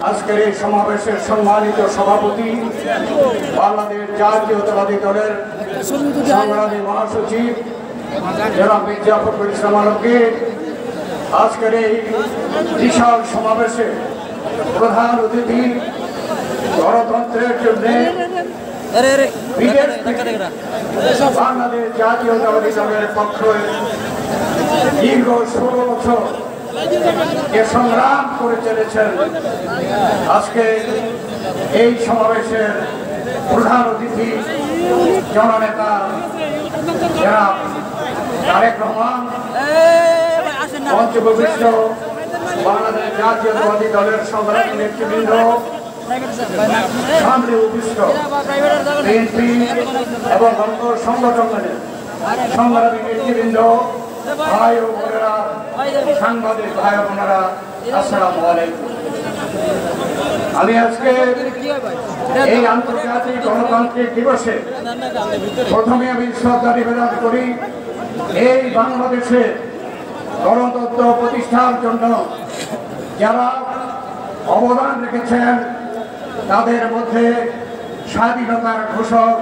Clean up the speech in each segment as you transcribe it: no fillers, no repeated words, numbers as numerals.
আজকের এই সমাবেশের সম্মানিত সভাপতি বাংলাদেশ জাতীয়তাবাদী দলের সংগ্রামী মহাসচিব জনাব মির্জা ফখরুল ইসলাম আলমগীর, আজকের এই বিশাল সমাবেশে প্রধান অতিথি, গণতন্ত্রের জন্য বাংলাদেশ জাতীয়তাবাদী দলের পক্ষে দীর্ঘ 16 বছর যে সংগ্রাম করে চলেছেন, আজকে এই সমাবেশের প্রধান অতিথি জননেতা জনাব তারেক রহমান, পঞ্চবিংশ বাংলাদেশ জাতীয়তাবাদী দলের সংগ্রামী নেতৃবৃন্দ, সামনে উপস্থিত বিএনপি এবং অঙ্গ সংগঠনের সংগ্রামী নেতৃবৃন্দ, ভাই ও বোনেরা, সাংবাদিক ভাই ও বোনেরা, আসসালামু আলাইকুম। আমি আজকে এই আন্তর্জাতিক গণতান্ত্রিক দিবসে প্রথমে আমি শ্রদ্ধা নিবেদন করি এই বাংলাদেশে গণতন্ত্র প্রতিষ্ঠার জন্য যারা অবদান রেখেছেন, তাদের মধ্যে স্বাধীনতার ঘোষক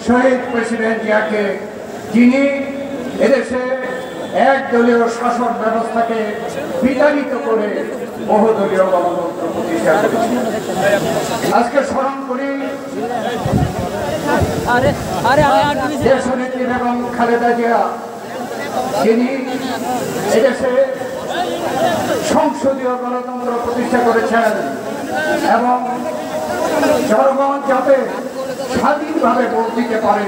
শহীদ প্রেসিডেন্ট জিয়াকে, যিনি এদেশে একদলীয় শাসন ব্যবস্থাকে বিতাড়িত করে বহুদলীয় গণতন্ত্র প্রতিষ্ঠা করেছেন। আজকে স্মরণ করি দেশনেত্রী বেগম খালেদা জিয়া, যিনি এদেশে সংসদীয় গণতন্ত্র প্রতিষ্ঠা করেছেন এবং জনগণ যাতে স্বাধীনভাবে ভোট দিতে পারে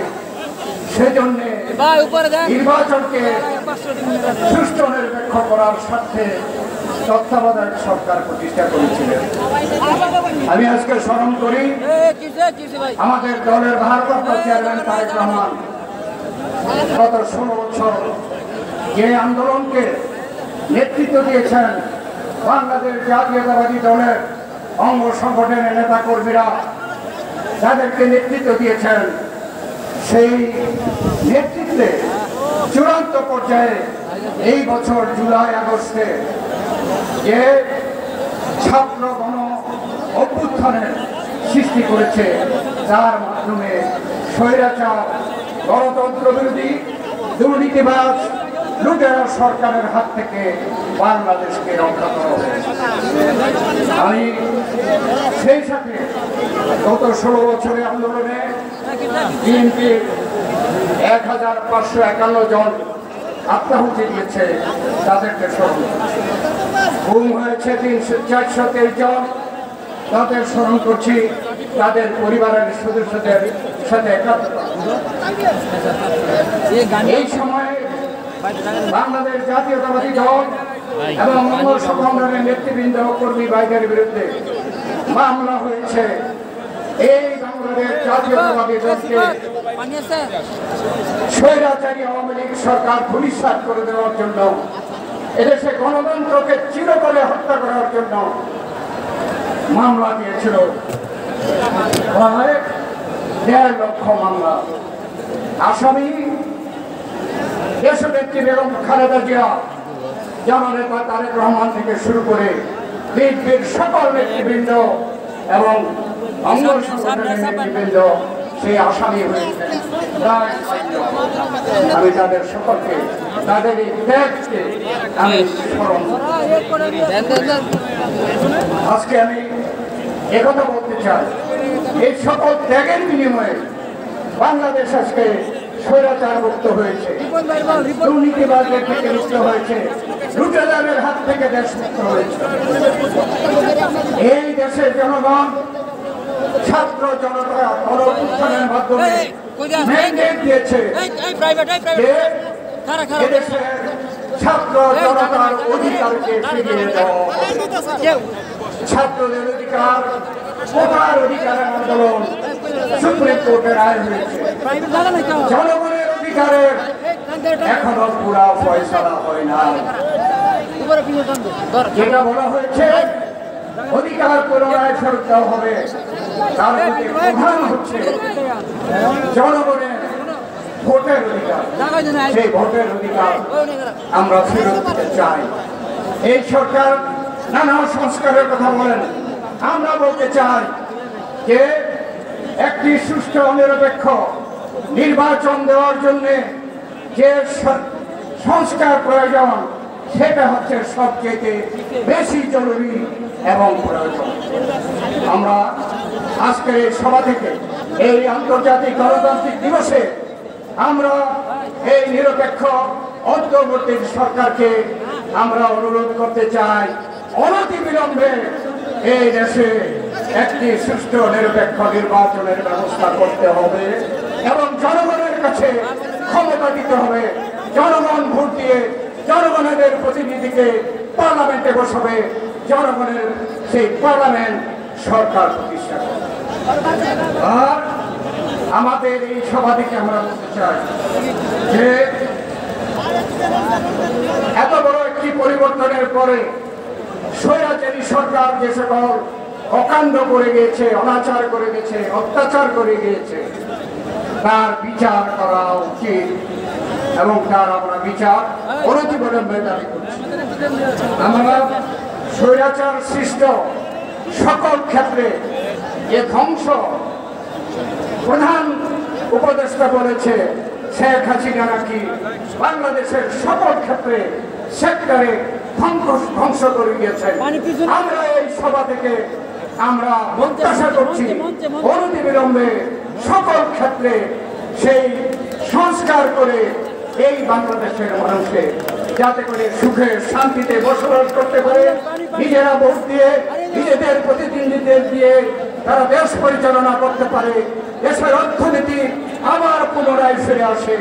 সেজন্য নির্বাচনকে সুষ্ঠু নিরপেক্ষ করার স্বার্থে তত্ত্বাবধায়ক সরকার প্রতিষ্ঠা করেছিলেন। আমি আজকে স্মরণ করি আমাদের দলের ভারপ্রাপ্ত চেয়ারম্যান তারেক রহমান গত 16 বছর যে আন্দোলনকে নেতৃত্ব দিয়েছেন, বাংলাদেশ জাতীয়তাবাদী দলের অঙ্গ সংগঠনের নেতা কর্মীরা যাদেরকে নেতৃত্ব দিয়েছেন, সেই নেতৃত্বে চূড়ান্ত পর্যায়ে এই বছর জুলাই আগস্টে যে ছাত্র গণ অভ্যুত্থানের সৃষ্টি করেছে, যার মাধ্যমে স্বৈরাচার, গণতন্ত্র বিরোধী, দুর্নীতিবাজ, লুটেরা সরকারের হাত থেকে বাংলাদেশকে রক্ষা করা হয়েছে। আমি সেই সাথে গত 16 বছরের আন্দোলনে বিএনপির 1551 জন আত্মাহুতি দিয়েছে, তাদেরকে স্মরণ করছি। গুম হয়েছে 423 জন, তাদের স্মরণ করছি। তাদের পরিবারের সদস্যদের সাথে এই সময়ে বাংলাদেশ জাতীয়তাবাদী দল এবং অঙ্গ সংগঠনের নেতৃবৃন্দ, কর্মী ভাইদের বিরুদ্ধে মামলা হয়েছে। এই বাংলাদেশ জাতীয়তাবাদী দলকে স্বৈরাচারী আওয়ামী লীগ সরকার ভূমিসাৎ করে দেওয়ার জন্য, এদেশে গণতন্ত্রকে চিরতরে হত্যা করার জন্য মামলা দিয়েছিল প্রায় 1.5 লক্ষ মামলা। আসামি দেশনেত্রী বেগম খালেদা জিয়া, জননেতা তারেক রহমান থেকে শুরু করে বিএনপির সকল নেতৃবৃন্দ এবং অঙ্গ সংগঠনের নেতৃবৃন্দ সেই আসামি হয়েছে। আমি তাদের সকলকে, তাদের এই ত্যাগকে আমি স্মরণ করি। আজকে আমি একথা বলতে চাই, এই সকল ত্যাগের বিনিময়ে বাংলাদেশ আজকে স্বৈরাচার মুক্ত হয়েছে, দুর্নীতিবাজদের থেকে মুক্ত হয়েছে, লুটেরাদের হাত থেকে দেশ মুক্ত হয়েছে। এই দেশের জনগণ ছাত্র জনতা গণঅভ্যুত্থানের মাধ্যমে ম্যান্ডেট দিয়েছে যে এদেশের ছাত্র জনতার অধিকারকে ফিরিয়ে দেওয়া, ছাত্রদের অধিকার, ভোটার অধিকারের আন্দোলন সুপ্রিম কোর্টের রায় হয়েছে। জনগণের অধিকারের এখনো পুরা ফয়সালা হয় না। যেটা বলা হয়েছে অধিকার পুনরায় ফেরত দেওয়া হবে, তার মধ্যে প্রধান হচ্ছে জনগণের ভোটের অধিকার। সেই ভোটের অধিকার আমরা ফেরত দিতে চাই। এই সরকার নানা সংস্কারের কথা বলেন, বলতে চাই যে একটি সুষ্ঠু নিরপেক্ষ নির্বাচন দেওয়ার জন্য যে সংস্কার প্রয়োজন সেটা হচ্ছে সবচেয়ে বেশি জরুরি এবং প্রয়োজন। আমরা আজকের এই সভা থেকে এই আন্তর্জাতিক গণতান্ত্রিক দিবসে আমরা এই নিরপেক্ষ অন্তর্বর্তী সরকারকে আমরা অনুরোধ করতে চাই, অনতিবিলম্বে এই দেশে একটি সুষ্ঠু নিরপেক্ষ নির্বাচনের ব্যবস্থা করতে হবে এবং জনগণের কাছে ক্ষমতা দিতে হবে। জনগণ ভোট দিয়ে জনগণের প্রতিনিধিকে পার্লামেন্টে বসাবে, জনগণের সেই পার্লামেন্ট সরকার প্রতিষ্ঠা করবে। আর আমাদের এই সভা থেকে আমরা বলতে চাই যে এত বড় একটি পরিবর্তনের পরে স্বৈরাচারী সরকার যে সকল অকাণ্ড করে গিয়েছে, অনাচার করে গেছে, অত্যাচার করে গিয়েছে, তার বিচার করা উচিত এবং তার আমরা বিচার অনতিবিলম্বে দাবি করছি। আমরা স্বৈরাচার সৃষ্ট সকল ক্ষেত্রে যে ধ্বংস প্রধান উপদেষ্টা বলেছে শেখ হাসিনা নাকি বাংলাদেশের সকল ক্ষেত্রে সেক্টরে ধ্বংস করে গিয়েছেন। আমরা এই সভা থেকে আমরা প্রত্যাশা করছি অনতিবিলম্বে সকল ক্ষেত্রে সেই সংস্কার করে এই বাংলাদেশের মানুষকে যাতে করে সুখে শান্তিতে বসবাস করতে পারে, নিজেরা ভোট দিয়ে নিজেদের প্রতিনিধিদের দিয়ে তারা দেশ পরিচালনা করতে পারে, দেশের অর্থনীতি আবার পুনরায় ফিরে আসে।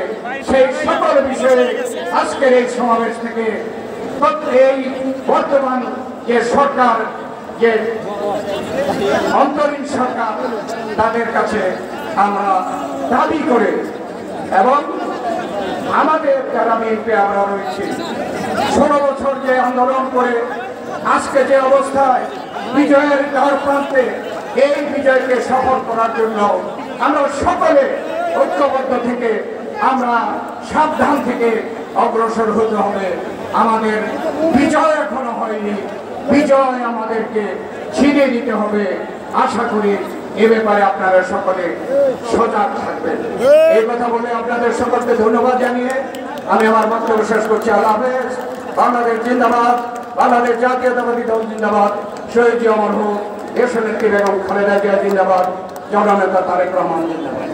সেই সকল বিষয়ে আজকের এই সমাবেশ থেকে এই বর্তমান যে সরকার, যে অন্তরীণ সরকার, তাদের কাছে আমরা দাবি করে এবং আমাদের যারা বিএনপি আমরা রয়েছি 16 বছর যে আন্দোলন করে আজকে যে অবস্থায় বিজয়ের দ্বার প্রান্তে, এই বিজয়কে সফল করার জন্য আমরা সকলে ঐক্যবদ্ধ থেকে আমরা সাবধান থেকে অগ্রসর হতে হবে। আমাদের বিজয় এখনো হয়নি, বিজয় আমাদেরকে ছিনিয়ে দিতে হবে। আশা করি এ ব্যাপারে আপনারা সকলে সজাগ থাকবেন। এই কথা বলে আপনাদের সকলকে ধন্যবাদ জানিয়ে আমি আমার বক্তব্য শেষ করছি। আল্লাহ হাফেজ। বাংলাদেশ জিন্দাবাদ, বাংলাদেশ জাতীয়তাবাদী দল জিন্দাবাদ, শহীদ অমর হোক, দেশনেত্রী বেগম খালেদা জিয়া জিন্দাবাদ, জননেতা তারেক রহমান জিন্দাবাদ।